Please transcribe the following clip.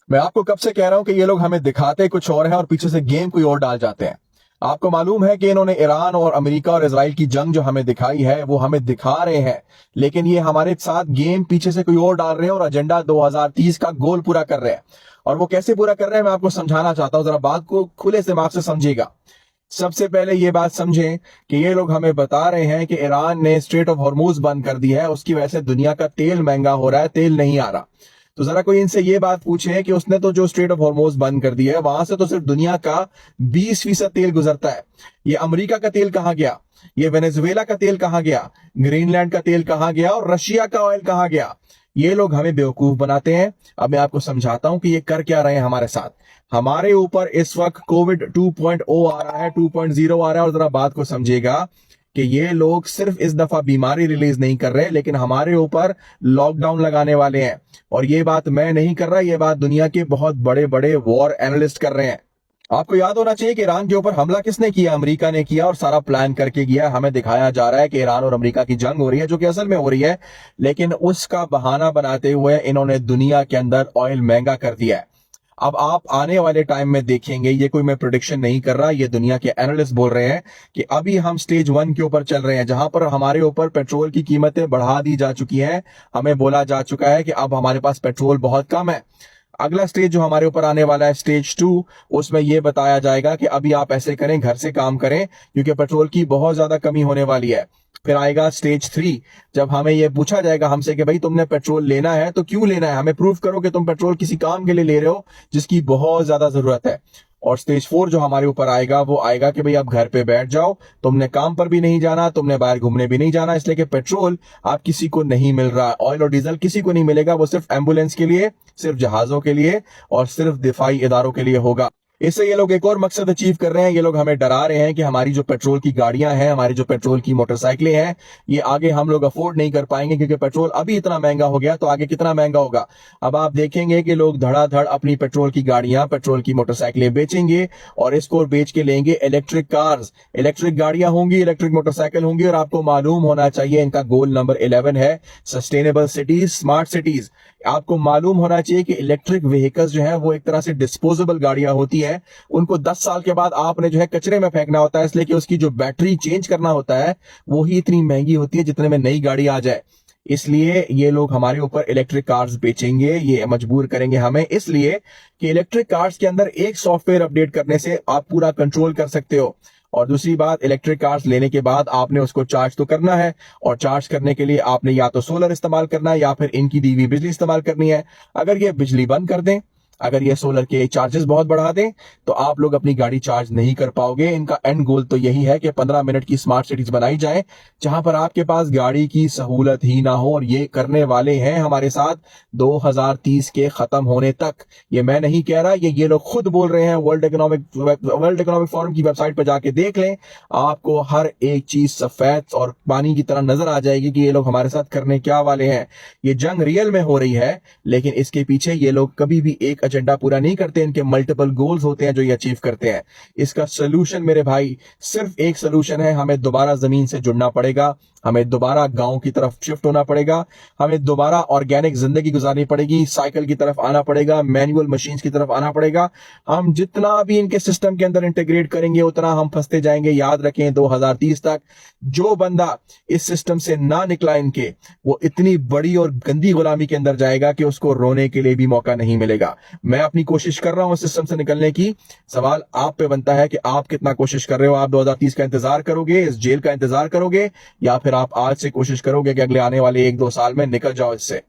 मैं आपको कब से कह रहा हूं कि ये लोग हमें दिखाते कुछ और है और पीछे से गेम कोई और डाल जाते हैं। आपको मालूम है कि इन्होंने ईरान और अमेरिका और इजराइल की जंग जो हमें दिखाई है वो हमें दिखा रहे हैं, लेकिन ये हमारे साथ गेम पीछे से कोई और डाल रहे हैं और एजेंडा 2030 का गोल पूरा कर रहे हैं। और वो कैसे पूरा कर रहे हैं मैं आपको समझाना चाहता हूं, जरा बात को खुले दिमाग से समझिएगा। सबसे पहले ये बात समझें कि ये लोग हमें बता रहे हैं कि ईरान ने स्ट्रेट ऑफ हॉर्मूज बंद कर दिया है, उसकी वजह से दुनिया का तेल महंगा हो रहा है, तेल नहीं आ रहा। तो जरा कोई इनसे ये बात पूछे कि उसने तो जो स्ट्रेट ऑफ हॉर्मूज बंद कर दिया है वहां से तो सिर्फ दुनिया का 20% तेल गुजरता है। ये अमेरिका का तेल कहां गया, ये वेनेजुएला का तेल कहां गया, ग्रीनलैंड का तेल कहां गया और रशिया का ऑयल कहां गया। ये लोग हमें बेवकूफ बनाते हैं। अब मैं आपको समझाता हूं कि ये कर क्या रहे हैं हमारे साथ। हमारे ऊपर इस वक्त कोविड 2.0 आ रहा है, 2.0 आ रहा है। और जरा बात को समझिएगा कि ये लोग सिर्फ इस दफा बीमारी रिलीज नहीं कर रहे, लेकिन हमारे ऊपर लॉकडाउन लगाने वाले हैं। और ये बात मैं नहीं कर रहा, ये बात दुनिया के बहुत बड़े बड़े वॉर एनालिस्ट कर रहे हैं। आपको याद होना चाहिए कि ईरान के ऊपर हमला किसने किया, अमेरिका ने किया, और सारा प्लान करके किया। हमें दिखाया जा रहा है कि ईरान और अमेरिका की जंग हो रही है, जो कि असल में हो रही है, लेकिन उसका बहाना बनाते हुए इन्होंने दुनिया के अंदर ऑयल महंगा कर दिया है। अब आप आने वाले टाइम में देखेंगे, ये कोई मैं प्रिडिक्शन नहीं कर रहा, ये दुनिया के एनालिस्ट बोल रहे हैं कि अभी हम स्टेज 1 के ऊपर चल रहे हैं, जहां पर हमारे ऊपर पेट्रोल की कीमतें बढ़ा दी जा चुकी हैं। हमें बोला जा चुका है कि अब हमारे पास पेट्रोल बहुत कम है। अगला स्टेज जो हमारे ऊपर आने वाला है स्टेज 2, उसमें यह बताया जाएगा कि अभी आप ऐसे करें, घर से काम करें, क्योंकि पेट्रोल की बहुत ज्यादा कमी होने वाली है। फिर आएगा स्टेज 3, जब हमें यह पूछा जाएगा हमसे कि भाई तुमने पेट्रोल लेना है तो क्यों लेना है, हमें प्रूव करो कि तुम पेट्रोल किसी काम के लिए ले रहे हो जिसकी बहुत ज्यादा जरूरत है। और स्टेज 4 जो हमारे ऊपर आएगा वो आएगा कि भाई आप घर पे बैठ जाओ, तुमने काम पर भी नहीं जाना, तुमने बाहर घूमने भी नहीं जाना, इसलिए कि पेट्रोल आप किसी को नहीं मिल रहा, ऑयल और डीजल किसी को नहीं मिलेगा, वो सिर्फ एम्बुलेंस के लिए, सिर्फ जहाजों के लिए और सिर्फ दिफाई इदारों के लिए होगा। इससे ये लोग एक और मकसद अचीव कर रहे हैं। ये लोग हमें डरा रहे हैं कि हमारी जो पेट्रोल की गाड़ियां हैं, हमारी जो पेट्रोल की मोटरसाइकिलें हैं, ये आगे हम लोग अफोर्ड नहीं कर पाएंगे, क्योंकि पेट्रोल अभी इतना महंगा हो गया, तो आगे कितना महंगा होगा। अब आप देखेंगे कि लोग धड़ाधड़ अपनी पेट्रोल की गाड़ियां, पेट्रोल की मोटरसाइकिलें बेचेंगे और इसको बेच के लेंगे इलेक्ट्रिक कार्स, इलेक्ट्रिक गाड़ियां होंगी, इलेक्ट्रिक मोटरसाइकिल होंगी। और आपको मालूम होना चाहिए इनका गोल नंबर 11 है सस्टेनेबल सिटीज, स्मार्ट सिटीज। आपको मालूम होना चाहिए कि इलेक्ट्रिक व्हीकल्स जो है वो एक तरह से डिस्पोजेबल गाड़ियां होती है, उनको 10 साल के बाद आपने जो है कचरे में फेंकना होता है, इसलिए कि उसकी जो बैटरी चेंज करना होता है वो ही इतनी महंगी होती है जितने में नई गाड़ी आ जाए। इसलिए ये लोग हमारे ऊपर इलेक्ट्रिक कार्स बेचेंगे, ये मजबूर करेंगे हमें, इसलिए कि इलेक्ट्रिक कार्स के अंदर एक सॉफ्टवेयर अपडेट करने से आप पूरा कंट्रोल कर सकते हो। और दूसरी बात, इलेक्ट्रिक कार्स लेने के बाद आपने उसको चार्ज तो करना है, और चार्ज करने के लिए आपने या तो सोलर इस्तेमाल करना है या फिर इनकी दी हुई बिजली इस्तेमाल करनी है। अगर ये बिजली बंद कर दें, अगर ये सोलर के चार्जेस बहुत बढ़ा दें, तो आप लोग अपनी गाड़ी चार्ज नहीं कर पाओगे। इनका एंड गोल तो यही है कि 15 मिनट की स्मार्ट सिटीज बनाई जाए जहां पर आपके पास गाड़ी की सहूलत ही ना हो, और ये करने वाले हैं हमारे साथ 2030 के खत्म होने तक। ये मैं नहीं कह रहा, ये लोग खुद बोल रहे हैं। वर्ल्ड इकोनॉमिक फोरम की वेबसाइट पर जाके देख लें, आपको हर एक चीज सफेद और पानी की तरह नजर आ जाएगी कि ये लोग हमारे साथ करने क्या वाले हैं। ये जंग रियल में हो रही है, लेकिन इसके पीछे ये लोग कभी भी एक एजेंडा पूरा नहीं करते, इनके मल्टीपल गोल्स होते हैं जो ये अचीव करते हैं। इसका सोल्यूशन मेरे भाई सिर्फ एक सोल्यूशन है, हमें दोबारा जमीन से जुड़ना पड़ेगा, हमें दोबारा गांव की तरफ शिफ्ट होना पड़ेगा, हमें दोबारा ऑर्गेनिक जिंदगी गुजारनी पड़ेगी, साइकिल की तरफ आना पड़ेगा, मैनुअल मशीन्स की तरफ आना पड़ेगा। हम जितना भी इनके सिस्टम के अंदर इंटीग्रेट करेंगे उतना हम फंसते जाएंगे। याद रखें 2030 तक जो बंदा इस सिस्टम से ना निकला इनके, वो इतनी बड़ी और गंदी गुलामी के अंदर जाएगा कि उसको रोने के लिए भी मौका नहीं मिलेगा। मैं अपनी कोशिश कर रहा हूं सिस्टम से निकलने की, सवाल आप पे बनता है कि आप कितना कोशिश कर रहे हो। आप 2030 का इंतजार करोगे, इस जेल का इंतजार करोगे, या फिर आप आज से कोशिश करोगे कि अगले आने वाले 1-2 साल में निकल जाओ इससे।